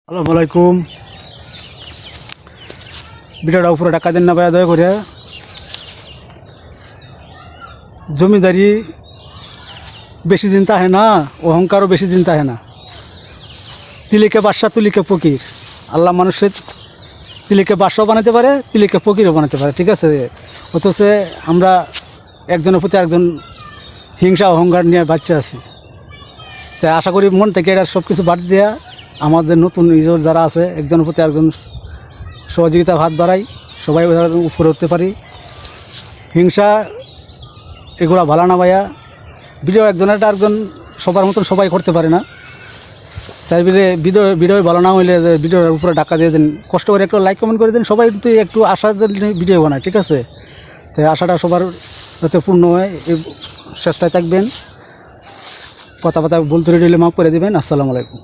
আসসালামু আলাইকুম। ভিডিওটা উপরে টাকা দেন না ভাইয়া, দয়া করে। জমিদারি বেশি দিন তাহে না, অহংকারও বেশি দিন তাহে না। তিলিকে বাদশা তুলিকে ফকির। আল্লাহ মানুষের তিলিকে বাদশাও বানাতে পারে, তিলিকে ফকিরও বানাতে পারে, ঠিক আছে। অথচ আমরা একজনের প্রতি একজন হিংসা অহংকার নিয়ে বাচ্চা আছি। তাই আশা করি মন থেকে এটা সব কিছু বাদ দেওয়া, আমাদের নতুন ইউজার যারা আছে একজনের প্রতি একজন সহযোগিতা হাত বাড়াই, সবাই উপরে উঠতে পারি। হিংসা এগুলো ভালো না ভাইয়া। ভিডিও একজনের একজন সবার মতন সবাই করতে পারে না। তাই বলে ভিডিও ভালো না হইলে ভিডিওর উপরে টাকা দিয়ে দেন, কষ্ট করে একটু লাইক কমেন্ট করে দেন। সবাই কিন্তু একটু আশার জন্য ভিডিও বানায়, ঠিক আছে। তাই আশাটা সবার যাতে পূর্ণ হয় এই চেষ্টায় থাকবেন। কথা বলতে রইলে মাফ করে দেবেন। আসসালামু আলাইকুম।